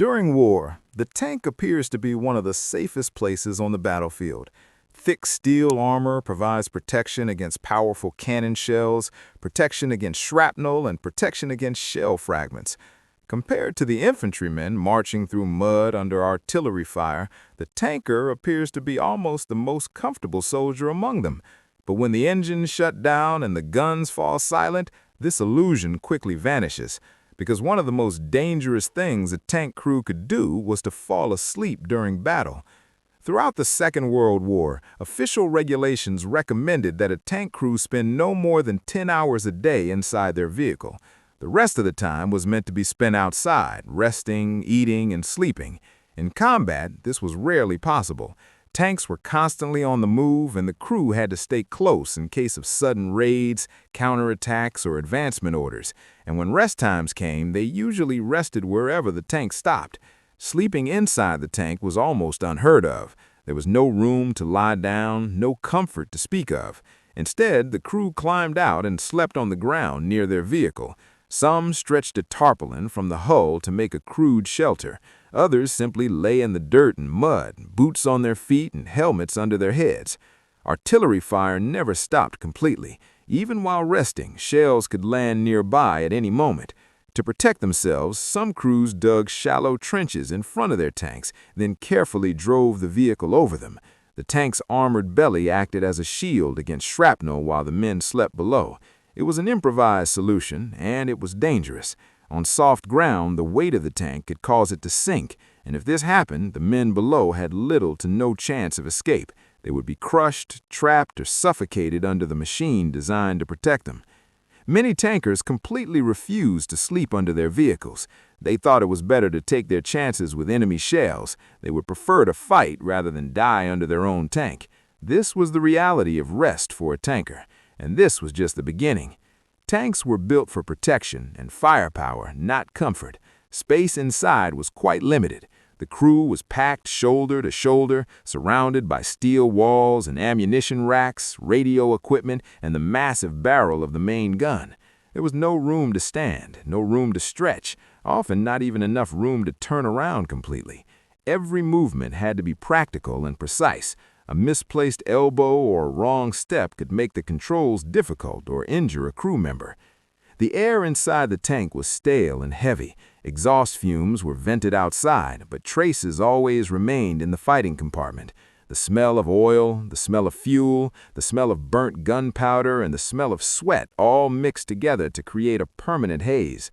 During war, the tank appears to be one of the safest places on the battlefield. Thick steel armor provides protection against powerful cannon shells, protection against shrapnel, and protection against shell fragments. Compared to the infantrymen marching through mud under artillery fire, the tanker appears to be almost the most comfortable soldier among them. But when the engines shut down and the guns fall silent, this illusion quickly vanishes, because one of the most dangerous things a tank crew could do was to fall asleep during battle. Throughout the Second World War, official regulations recommended that a tank crew spend no more than 10 hours a day inside their vehicle. The rest of the time was meant to be spent outside, resting, eating, and sleeping. In combat, this was rarely possible. Tanks were constantly on the move, and the crew had to stay close in case of sudden raids, counterattacks, or advancement orders. And when rest times came, they usually rested wherever the tank stopped. Sleeping inside the tank was almost unheard of. There was no room to lie down, no comfort to speak of. Instead, the crew climbed out and slept on the ground near their vehicle. Some stretched a tarpaulin from the hull to make a crude shelter. Others simply lay in the dirt and mud, boots on their feet and helmets under their heads. Artillery fire never stopped completely. Even while resting, shells could land nearby at any moment. To protect themselves, some crews dug shallow trenches in front of their tanks, then carefully drove the vehicle over them. The tank's armored belly acted as a shield against shrapnel while the men slept below. It was an improvised solution, and it was dangerous. On soft ground, the weight of the tank could cause it to sink, and if this happened, the men below had little to no chance of escape. They would be crushed, trapped, or suffocated under the machine designed to protect them. Many tankers completely refused to sleep under their vehicles. They thought it was better to take their chances with enemy shells. They would prefer to fight rather than die under their own tank. This was the reality of rest for a tanker. And this was just the beginning. Tanks were built for protection and firepower, not comfort. Space inside was quite limited. The crew was packed shoulder to shoulder, surrounded by steel walls and ammunition racks, radio equipment, and the massive barrel of the main gun. There was no room to stand, no room to stretch, often not even enough room to turn around completely. Every movement had to be practical and precise. A misplaced elbow or a wrong step could make the controls difficult or injure a crew member. The air inside the tank was stale and heavy. Exhaust fumes were vented outside, but traces always remained in the fighting compartment. The smell of oil, the smell of fuel, the smell of burnt gunpowder, and the smell of sweat all mixed together to create a permanent haze.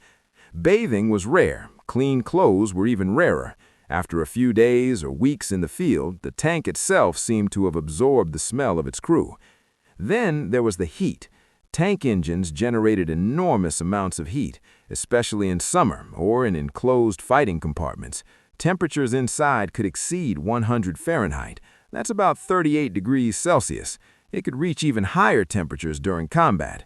Bathing was rare. Clean clothes were even rarer. After a few days or weeks in the field, the tank itself seemed to have absorbed the smell of its crew. Then there was the heat. Tank engines generated enormous amounts of heat, especially in summer or in enclosed fighting compartments. Temperatures inside could exceed 100 Fahrenheit. That's about 38 degrees Celsius. It could reach even higher temperatures during combat.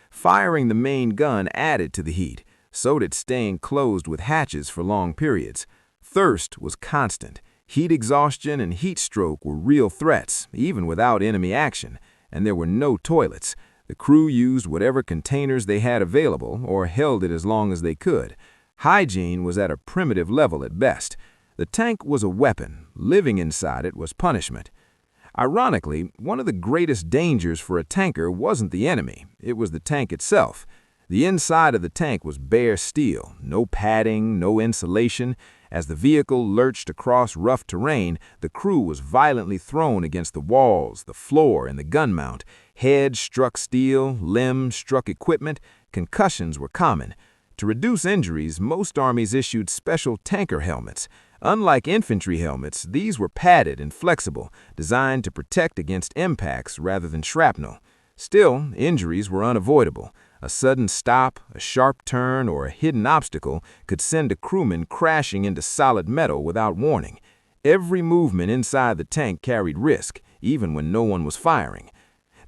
Firing the main gun added to the heat. So did staying closed with hatches for long periods. Thirst was constant. Heat exhaustion and heat stroke were real threats, even without enemy action, and there were no toilets. The crew used whatever containers they had available or held it as long as they could. Hygiene was at a primitive level at best. The tank was a weapon. Living inside it was punishment. Ironically, one of the greatest dangers for a tanker wasn't the enemy. It was the tank itself. The inside of the tank was bare steel, no padding, no insulation. As the vehicle lurched across rough terrain, the crew was violently thrown against the walls, the floor, and the gun mount. Heads struck steel, limbs struck equipment. Concussions were common. To reduce injuries, most armies issued special tanker helmets. Unlike infantry helmets, these were padded and flexible, designed to protect against impacts rather than shrapnel. Still, injuries were unavoidable. A sudden stop, a sharp turn, or a hidden obstacle could send a crewman crashing into solid metal without warning. Every movement inside the tank carried risk, even when no one was firing.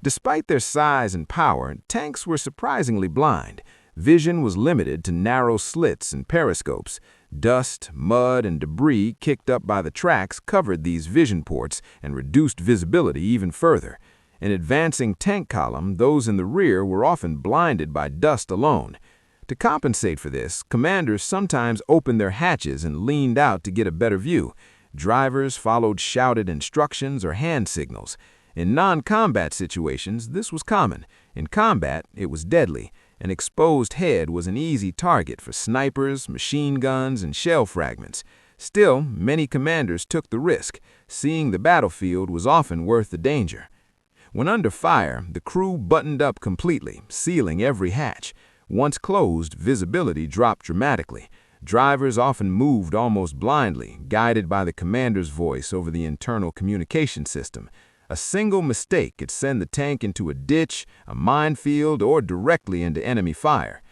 Despite their size and power, tanks were surprisingly blind. Vision was limited to narrow slits and periscopes. Dust, mud, and debris kicked up by the tracks covered these vision ports and reduced visibility even further. In advancing tank column, those in the rear were often blinded by dust alone. To compensate for this, commanders sometimes opened their hatches and leaned out to get a better view. Drivers followed shouted instructions or hand signals. In non-combat situations, this was common. In combat, it was deadly. An exposed head was an easy target for snipers, machine guns, and shell fragments. Still, many commanders took the risk. Seeing the battlefield was often worth the danger. When under fire, the crew buttoned up completely, sealing every hatch. Once closed, visibility dropped dramatically. Drivers often moved almost blindly, guided by the commander's voice over the internal communication system. A single mistake could send the tank into a ditch, a minefield, or directly into enemy fire.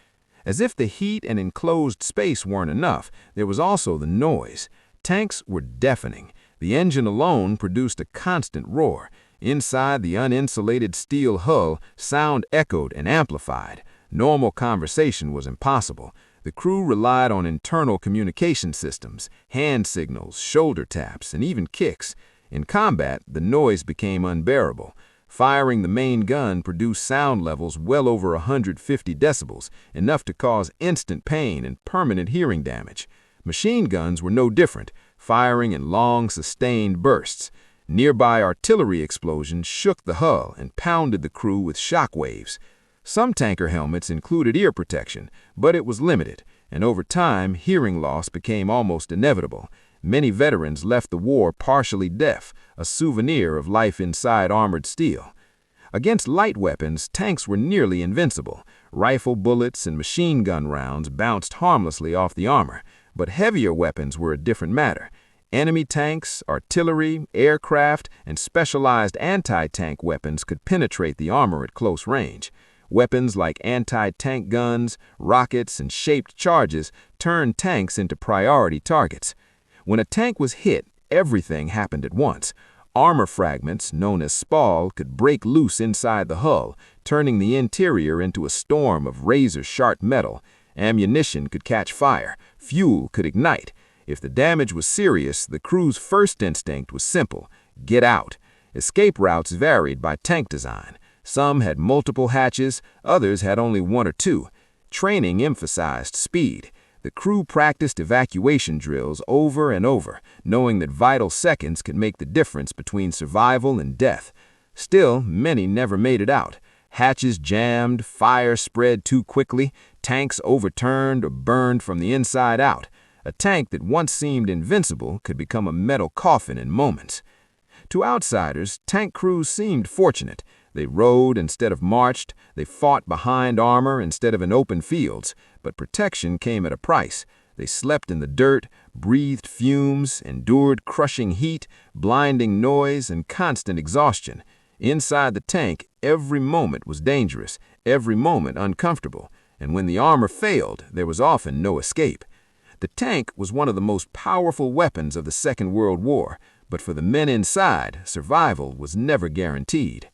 As if the heat and enclosed space weren't enough, there was also the noise. Tanks were deafening. The engine alone produced a constant roar. Inside the uninsulated steel hull, sound echoed and amplified. Normal conversation was impossible. The crew relied on internal communication systems, hand signals, shoulder taps, and even kicks. In combat, the noise became unbearable. Firing the main gun produced sound levels well over 150 decibels, enough to cause instant pain and permanent hearing damage. Machine guns were no different, firing in long, sustained bursts. Nearby artillery explosions shook the hull and pounded the crew with shock waves. Some tanker helmets included ear protection, but it was limited, and over time, hearing loss became almost inevitable. Many veterans left the war partially deaf, a souvenir of life inside armored steel. Against light weapons, tanks were nearly invincible. Rifle bullets and machine gun rounds bounced harmlessly off the armor, but heavier weapons were a different matter. Enemy tanks, artillery, aircraft, and specialized anti-tank weapons could penetrate the armor at close range. Weapons like anti-tank guns, rockets, and shaped charges turned tanks into priority targets. When a tank was hit, everything happened at once. Armor fragments, known as spall, could break loose inside the hull, turning the interior into a storm of razor-sharp metal. Ammunition could catch fire. Fuel could ignite. If the damage was serious, the crew's first instinct was simple: get out. Escape routes varied by tank design. Some had multiple hatches, others had only one or two. Training emphasized speed. The crew practiced evacuation drills over and over, knowing that vital seconds could make the difference between survival and death. Still, many never made it out. Hatches jammed, fire spread too quickly, tanks overturned or burned from the inside out. A tank that once seemed invincible could become a metal coffin in moments. To outsiders, tank crews seemed fortunate. They rode instead of marched, they fought behind armor instead of in open fields, but protection came at a price. They slept in the dirt, breathed fumes, endured crushing heat, blinding noise, and constant exhaustion. Inside the tank, every moment was dangerous, every moment uncomfortable, and when the armor failed, there was often no escape. The tank was one of the most powerful weapons of the Second World War, but for the men inside, survival was never guaranteed.